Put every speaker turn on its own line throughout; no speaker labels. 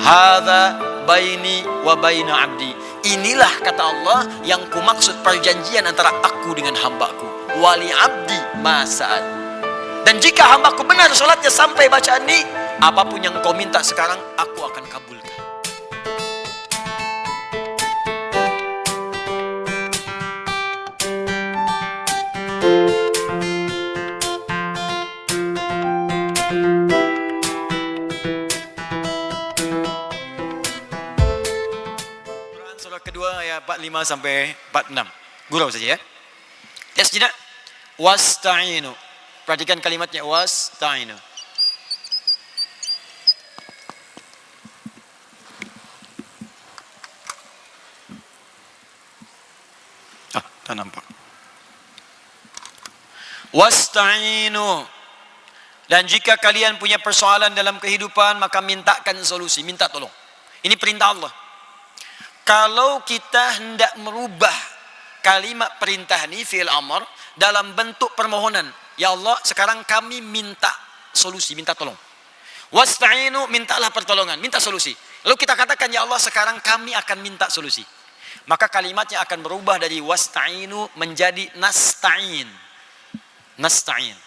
Hadza baini wa baina abdi. Inilah kata Allah yang kumaksud perjanjian antara aku dengan hambaku. Wali abdi ma sa'al. Dan jika hambaku benar salatnya sampai bacaan ini, apapun yang kau minta sekarang aku akan kabulkan. Surah kedua ayat 45 sampai 46. Gurau saja ya. Lihat sejenak. Wasta'inu. Perhatikan kalimatnya wasta'inu. Tak nampak. Wasta'inu. Dan jika kalian punya persoalan dalam kehidupan, maka mintakan solusi, minta tolong. Ini perintah Allah. Kalau kita hendak merubah kalimat perintah ini, fi'il amr, dalam bentuk permohonan. Ya Allah, sekarang kami minta solusi, minta tolong. Wasta'inu, mintalah pertolongan, minta solusi. Lalu kita katakan, ya Allah, sekarang kami akan minta solusi. Maka kalimatnya akan berubah dari wasta'inu menjadi nasta'in. Nasta'in.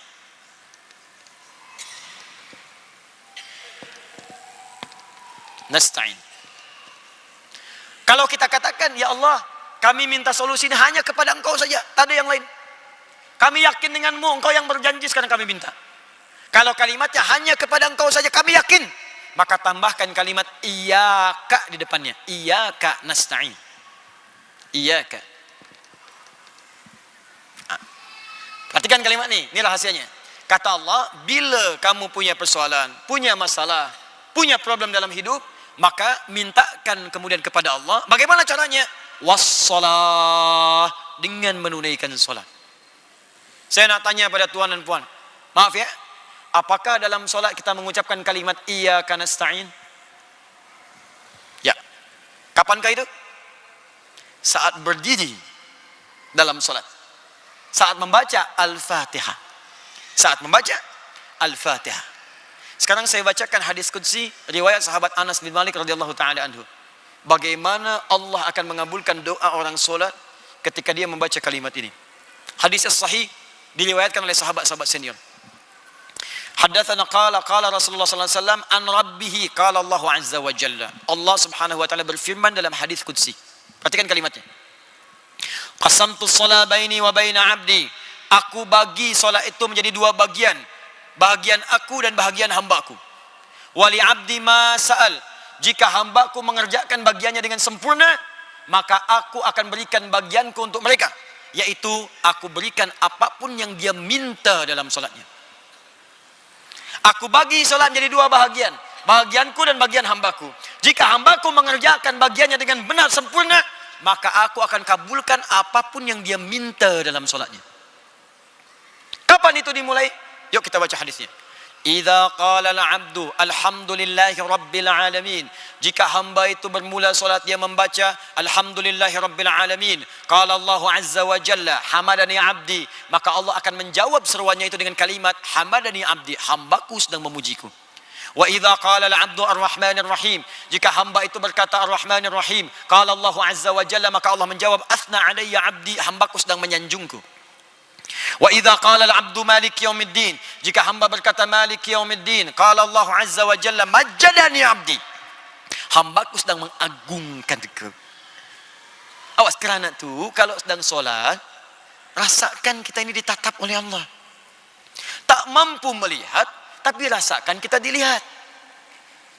Nasta'in. Kalau kita katakan, ya Allah, kami minta solusi ini hanya kepada Engkau saja, tak ada yang lain. Kami yakin denganmu, Engkau yang berjanji, sekarang kami minta. Kalau kalimatnya hanya kepada Engkau saja, kami yakin, maka tambahkan kalimat iyyaka di depannya. Iyyaka nasta'in. Iyyaka. Perhatikan kalimat ini, ini rahasianya. Kata Allah, bila kamu punya persoalan, punya masalah, punya problem dalam hidup, maka mintakan kemudian kepada Allah. Bagaimana caranya? Wassalah, dengan menunaikan solat. Saya nak tanya pada tuan dan puan, maaf ya, apakah dalam solat kita mengucapkan kalimat iyyaka nasta'in? Ya. Kapankah itu? Saat berdiri dalam solat, saat membaca Al-Fatihah, saat membaca Al-Fatihah. Sekarang saya bacakan hadis qudsi riwayat sahabat Anas bin Malik radhiyallahu taala anhu. Bagaimana Allah akan mengabulkan doa orang solat ketika dia membaca kalimat ini. Hadis sahih diriwayatkan oleh sahabat-sahabat senior. Haddatsana qala Rasulullah sallallahu alaihi wasallam an rabbih qala Allah azza wa jalla. Allah Subhanahu wa taala berfirman dalam hadis qudsi. Perhatikan kalimatnya. Qasamtu shalah baini wa baina 'abdi. Aku bagi solat itu menjadi dua bagian. Bahagian aku dan bahagian hambaku. Wali abdi ma sa'al. Jika hambaku mengerjakan bagiannya dengan sempurna, maka aku akan berikan bagianku untuk mereka, yaitu aku berikan apapun yang dia minta dalam solatnya. Aku bagi solat menjadi dua bahagian, bahagianku dan bagian hambaku. Jika hambaku mengerjakan bagiannya dengan benar sempurna, maka aku akan kabulkan apapun yang dia minta dalam solatnya. Kapan itu dimulai? Yuk kita baca hadisnya. Idza qala al-'abdu alhamdulillahi rabbil alamin. Jika hamba itu bermula solat dia membaca alhamdulillahi rabbil alamin. Qala Allah azza wa jalla hamadani 'abdi, maka Allah akan menjawab seruannya itu dengan kalimat hamadani 'abdi, hambaku sedang memujiku. Wa idza qala al-'abdu ar-rahmanir rahim. Jika hamba itu berkata ar-rahmanir rahim, qala Allah azza wa jalla, maka Allah menjawab athna 'alayya 'abdi, hambaku sedang menyanjungku. Wa idza qala al-'abdu maliki yaumiddin. Jika hamba berkata maliki yaumiddin, qala Allah azza wa jalla majjadani 'abdi, hambaku sedang mengagungkanku. Awas, kerana tu kalau sedang solat, rasakan kita ini ditatap oleh Allah. Tak mampu melihat, tapi rasakan kita dilihat.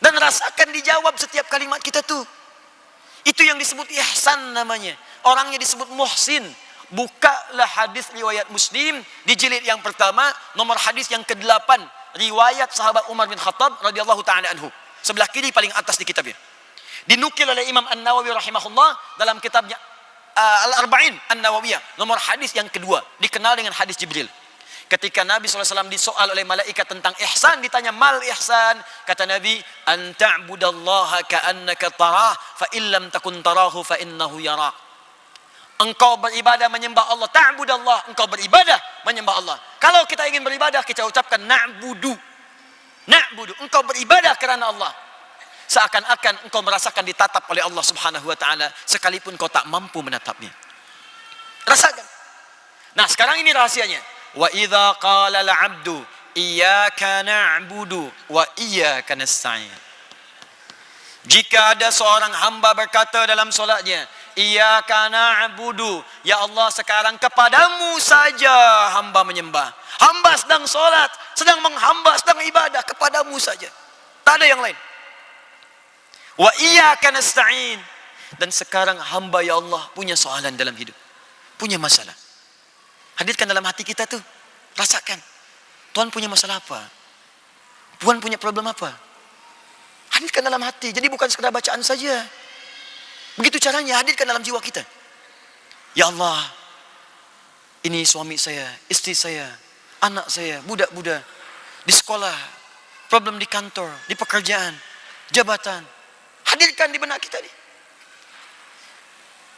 Dan rasakan dijawab setiap kalimat kita tu. Itu yang disebut ihsan namanya. Orangnya disebut muhsin. Bukalah hadis riwayat Muslim di jilid yang pertama, nomor hadis yang ke-8, riwayat sahabat Umar bin Khattab radhiyallahu taala anhu. Sebelah kiri paling atas di kitabnya. Dinukil oleh Imam An-Nawawi rahimahullah dalam kitabnya Al-Arba'in An-Nawawiyah, nomor hadis yang kedua, dikenal dengan hadis Jibril. Ketika Nabi SAW disoal oleh malaikat tentang ihsan, ditanya mal ihsan, kata Nabi, an ta'budallaha ka'annaka tarah, fa illam takun tarahu fa innahu yarak. Engkau beribadah menyembah Allah, ta'budallah, engkau beribadah menyembah Allah. Kalau kita ingin beribadah, kita ucapkan na'budu. Na'budu, engkau beribadah kerana Allah. seakan-akan engkau merasakan ditatap oleh Allah Subhanahu wa taala sekalipun kau tak mampu menatapnya. Rasakan. Nah, sekarang ini rahasianya. Wa idza qala al-'abdu iyyaka na'budu wa iyyaka nasta'in. Jika ada seorang hamba berkata dalam solatnya, iyyaka na'budu, ya Allah sekarang kepadamu saja hamba menyembah. Hamba sedang solat, sedang menghamba, sedang ibadah, kepadamu saja. Tak ada yang lain. Wa iyyaka nasta'in. Dan sekarang hamba ya Allah punya soalan dalam hidup. Punya masalah. Hadirkan dalam hati kita tuh. Rasakan. Tuhan punya masalah apa? Tuhan punya problem apa? Hadirkan dalam hati. Jadi bukan sekedar bacaan saja. Begitu caranya, hadirkan dalam jiwa kita. Ya Allah, ini suami saya, istri saya, anak saya, budak-budak, di sekolah, problem di kantor, di pekerjaan, jabatan. Hadirkan di benak kita nih.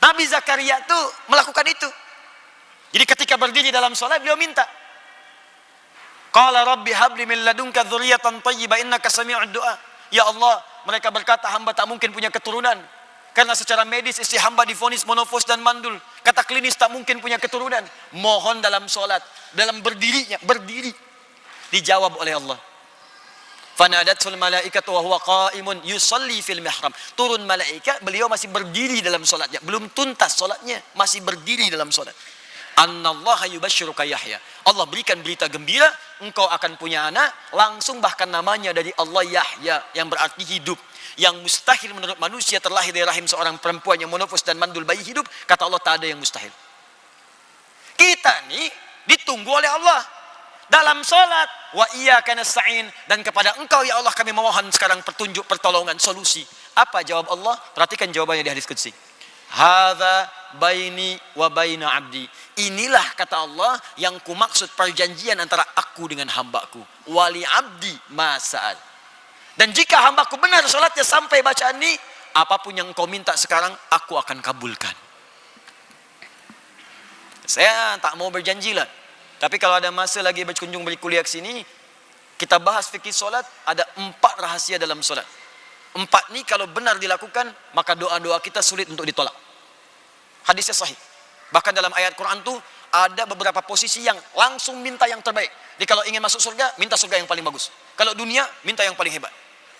Nabi Zakaria tuh melakukan itu. Jadi ketika berdiri dalam sholat, beliau minta. Qala Rabbi habli min ladunka dzurriyyatan thayyibah innaka sami'ud du'a. Ya Allah, mereka berkata hamba tak mungkin punya keturunan. Karena secara medis istri hamba divonis monofos dan mandul. Kata klinis tak mungkin punya keturunan. Mohon dalam sholat, dalam berdirinya, berdiri. Dijawab oleh Allah. Fanadatul malaikatu wa huwa qa'imun yusalli fil mihrab. Turun malaikat, beliau masih berdiri dalam solatnya. Belum tuntas solatnya, masih berdiri dalam solat. Annallaha yubashshiruka Yahya. Allah berikan berita gembira, engkau akan punya anak, langsung bahkan namanya dari Allah Yahya, yang berarti hidup. Yang mustahil menurut manusia terlahir dari rahim seorang perempuan yang monofos dan mandul bayi hidup, kata Allah tak ada yang mustahil. Kita nih ditunggu oleh Allah. Dalam solat, wa iyyaka nasta'in, dan kepada engkau ya Allah kami memohon sekarang petunjuk, pertolongan, solusi. Apa jawab Allah? Perhatikan jawabannya di hadis qudsi. Hadza baini wa baina abdi. Inilah kata Allah yang kumaksud perjanjian antara aku dengan hambaku. Wali abdi ma sa'al. Dan jika hambaku benar solatnya sampai bacaan ini, apapun yang kau minta sekarang aku akan kabulkan. Saya tak mau berjanji lah. Tapi kalau ada masa lagi berkunjung beri kuliah ke sini, kita bahas fikih solat, ada 4 rahasia dalam solat. 4 ni kalau benar dilakukan, maka doa-doa kita sulit untuk ditolak. Hadisnya sahih. Bahkan dalam ayat Quran tu ada beberapa posisi yang langsung minta yang terbaik. Jadi kalau ingin masuk surga, minta surga yang paling bagus. Kalau dunia, minta yang paling hebat.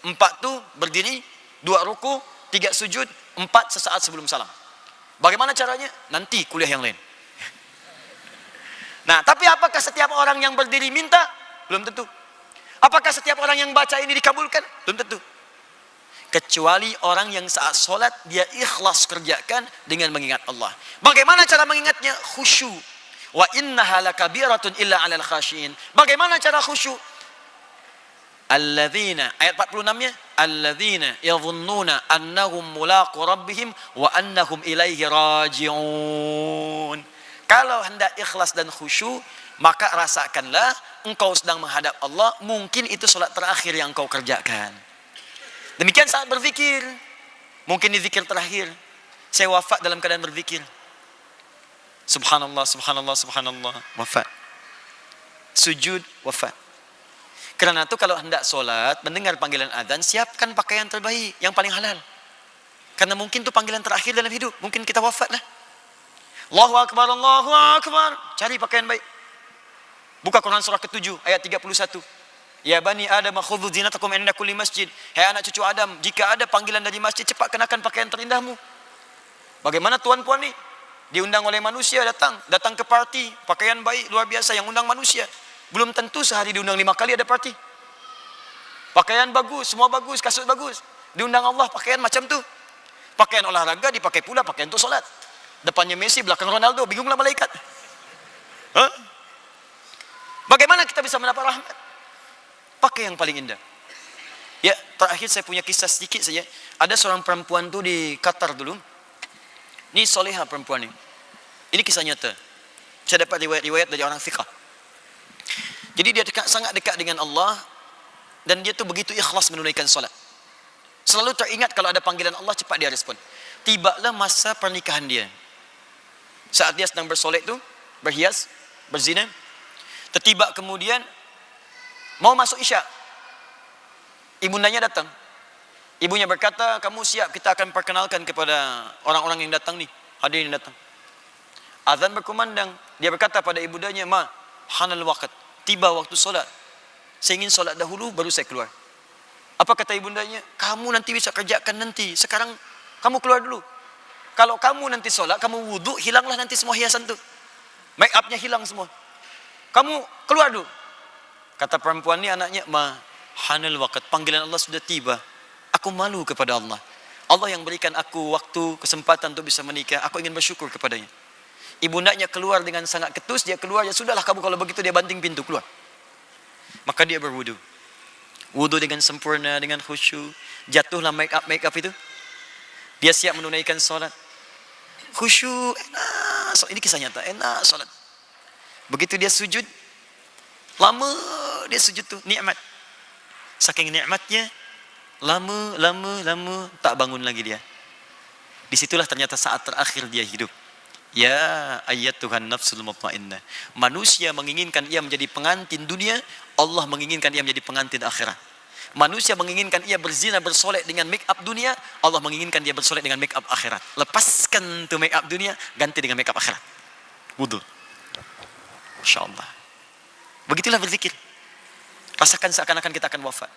4 tu berdiri, 2 ruku, 3 sujud, 4 sesaat sebelum salam. Bagaimana caranya? Nanti kuliah yang lain. Nah, tapi apakah setiap orang yang berdiri minta? Belum tentu. Apakah setiap orang yang baca ini dikabulkan? Belum tentu. Kecuali orang yang saat solat dia ikhlas kerjakan dengan mengingat Allah. Bagaimana cara mengingatnya? Khusyuk. Wa innaha lakabiratun illa 'alal khashiin. Bagaimana cara khusyuk? Alladzina, ayat 46-nya, alladzina yadhunnuna annahum mulaqu rabbihim wa annahum ilaihi raji'un. Kalau hendak ikhlas dan khusyuk, maka rasakanlah engkau sedang menghadap Allah, mungkin itu solat terakhir yang engkau kerjakan. Demikian saat berzikir, mungkin di zikir terakhir, saya wafat dalam keadaan berzikir. Subhanallah, subhanallah, subhanallah, wafat. Sujud, wafat. Karena itu kalau hendak solat, mendengar panggilan azan, siapkan pakaian terbaik, yang paling halal. Karena mungkin itu panggilan terakhir dalam hidup, mungkin kita wafat lah. Allahu Akbar, Allahu Akbar. Cari pakaian baik. Buka Quran surah ke-7 ayat 31. Ya bani Adam khudhu zinatakum inda kulli masjid. Hai anak cucu Adam, jika ada panggilan dari masjid, cepat kenakan pakaian terindahmu. Bagaimana tuan-puan ni? Diundang oleh manusia, datang ke parti, pakaian baik luar biasa yang undang manusia. Belum tentu sehari diundang 5 kali ada parti. Pakaian bagus, semua bagus, kasut bagus. Diundang Allah pakaian macam tu. Pakaian olahraga dipakai pula pakaian untuk solat. Depannya Messi, belakang Ronaldo, bingunglah malaikat. Hah? Bagaimana kita bisa mendapat rahmat? Pakai yang paling indah. Ya, terakhir saya punya kisah sedikit saja. Ada seorang perempuan tu di Qatar dulu. Ini soleha perempuan ini. Ini kisah nyata. Saya dapat riwayat dari orang fiqh. Jadi dia sangat dekat dengan Allah, dan dia tu begitu ikhlas menunaikan solat. Selalu teringat kalau ada panggilan Allah, cepat dia respon. Tibalah masa pernikahan dia. Saat dia sedang bersolek tu, berhias, berzina, tertiba kemudian mau masuk isyak. Ibundanya datang. Ibunya berkata, kamu siap, kita akan perkenalkan kepada orang-orang yang datang nih, hadirin yang datang. Azan berkumandang, dia berkata pada ibundanya, ma, hanal waqt, tiba waktu solat. Saya ingin solat dahulu, baru saya keluar. Apa kata ibundanya? Kamu nanti bisa kerjakan nanti, sekarang kamu keluar dulu. Kalau kamu nanti solat, kamu wudhu, hilanglah nanti semua hiasan tu. Make upnya hilang semua. Kamu keluar dulu. Kata perempuan ni anaknya, ma, hanal waqt, panggilan Allah sudah tiba. Aku malu kepada Allah. Allah yang berikan aku waktu, kesempatan untuk bisa menikah. Aku ingin bersyukur kepadanya. Ibundanya keluar dengan sangat ketus. Dia keluar, ya sudahlah kamu kalau begitu. Dia banting pintu, keluar. Maka dia berwudu. Wudu dengan sempurna, dengan khusyuk. Jatuhlah make up itu. Dia siap menunaikan solat. Khusyuk, enak. Ini kisah nyata, enak solat. Begitu dia sujud, lama dia sujud tu, nikmat. Saking nikmatnya, lama tak bangun lagi dia. Disitulah ternyata saat terakhir dia hidup. Ya ayyatuhan nafsul mutmainnah. Manusia menginginkan ia menjadi pengantin dunia, Allah menginginkan ia menjadi pengantin akhirat. Manusia menginginkan ia berzina bersolek dengan make up dunia, Allah menginginkan dia bersolek dengan make up akhirat. Lepaskan tu make up dunia, ganti dengan make up akhirat. Wudu. Insyaallah. Begitulah berzikir. Rasakan seakan-akan kita akan wafat.